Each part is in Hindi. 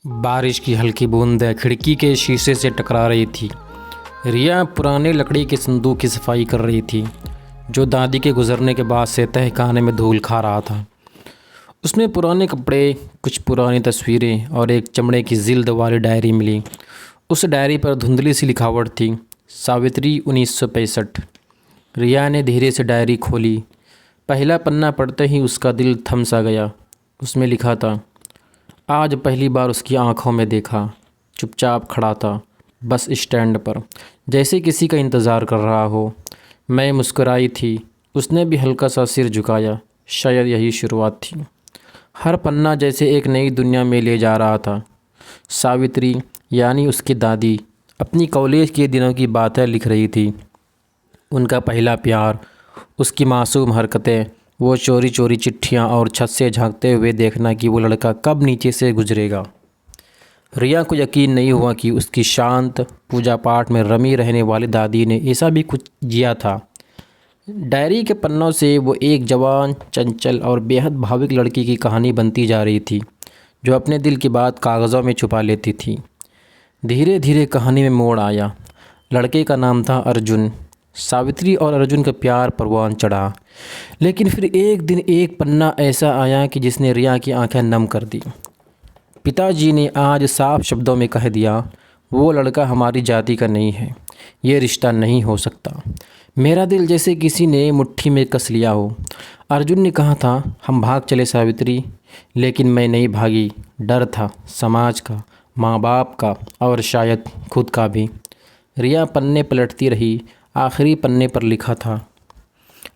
बारिश की हल्की बूंदें खिड़की के शीशे से टकरा रही थी। रिया पुराने लकड़ी के संदूक की सफाई कर रही थी, जो दादी के गुजरने के बाद से तहखाने में धूल खा रहा था। उसमें पुराने कपड़े, कुछ पुरानी तस्वीरें और एक चमड़े की जिल्द वाली डायरी मिली। उस डायरी पर धुंधली सी लिखावट थी, सावित्री 1965। रिया ने धीरे से डायरी खोली। पहला पन्ना पढ़ते ही उसका दिल थम सा गया। उसमें लिखा था, आज पहली बार उसकी आंखों में देखा। चुपचाप खड़ा था, बस स्टैंड पर, जैसे किसी का इंतज़ार कर रहा हो। मैं मुस्कुराई थी, उसने भी हल्का सा सिर झुकाया। शायद यही शुरुआत थी। हर पन्ना जैसे एक नई दुनिया में ले जा रहा था। सावित्री यानी उसकी दादी अपनी कॉलेज के दिनों की बातें लिख रही थी। उनका पहला प्यार, उसकी मासूम हरकतें, वो चोरी चोरी चिट्ठियाँ और छत से झांकते हुए देखना कि वो लड़का कब नीचे से गुजरेगा। रिया को यकीन नहीं हुआ कि उसकी शांत पूजा पाठ में रमी रहने वाली दादी ने ऐसा भी कुछ जिया था। डायरी के पन्नों से वो एक जवान, चंचल और बेहद भावुक लड़की की कहानी बनती जा रही थी, जो अपने दिल की बात कागज़ों में छुपा लेती थी। धीरे धीरे कहानी में मोड़ आया। लड़के का नाम था अर्जुन। सावित्री और अर्जुन का प्यार परवान चढ़ा। लेकिन फिर एक दिन एक पन्ना ऐसा आया कि जिसने रिया की आंखें नम कर दी। पिताजी ने आज साफ शब्दों में कह दिया, वो लड़का हमारी जाति का नहीं है, ये रिश्ता नहीं हो सकता। मेरा दिल जैसे किसी ने मुट्ठी में कस लिया हो। अर्जुन ने कहा था, हम भाग चले सावित्री, लेकिन मैं नहीं भागी। डर था, समाज का, माँ बाप का और शायद खुद का भी। रिया पन्ने पलटती रही। आखिरी पन्ने पर लिखा था,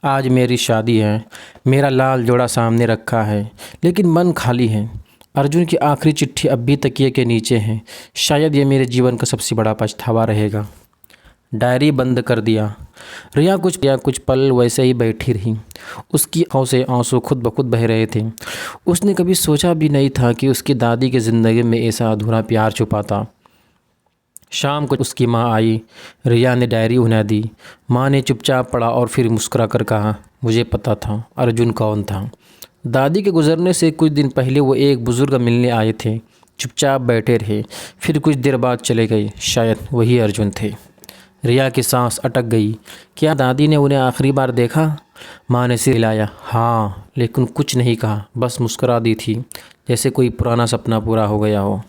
आज मेरी शादी है, मेरा लाल जोड़ा सामने रखा है, लेकिन मन खाली है। अर्जुन की आखिरी चिट्ठी अब भी तकिए के नीचे है। शायद ये मेरे जीवन का सबसे बड़ा पछतावा रहेगा। डायरी बंद कर दिया। रिया कुछ पल वैसे ही बैठी रही। उसकी आँखों से आंसू खुद ब खुद बह रहे थे। उसने कभी सोचा भी नहीं था कि उसकी दादी की ज़िंदगी में ऐसा अधूरा प्यार छुपा था। शाम को उसकी माँ आई। रिया ने डायरी उन्हें दी। माँ ने चुपचाप पढ़ा और फिर मुस्कुरा कर कहा, मुझे पता था अर्जुन कौन था। दादी के गुजरने से कुछ दिन पहले वो एक बुज़ुर्ग मिलने आए थे। चुपचाप बैठे रहे, फिर कुछ देर बाद चले गए। शायद वही अर्जुन थे। रिया की सांस अटक गई। क्या दादी ने उन्हें आखिरी बार देखा? माँ ने सिर हिलाया, हाँ, लेकिन कुछ नहीं कहा, बस मुस्कुरा दी थी, जैसे कोई पुराना सपना पूरा हो गया हो।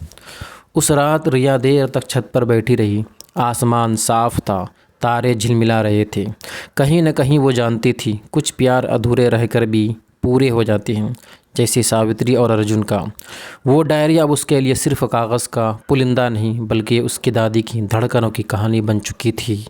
उस रात रिया देर तक छत पर बैठी रही। आसमान साफ था, तारे झिलमिला रहे थे। कहीं न कहीं वो जानती थी, कुछ प्यार अधूरे रहकर भी पूरे हो जाते हैं, जैसे सावित्री और अर्जुन का। वो डायरी अब उसके लिए सिर्फ कागज़ का पुलिंदा नहीं, बल्कि उसकी दादी की धड़कनों की कहानी बन चुकी थी।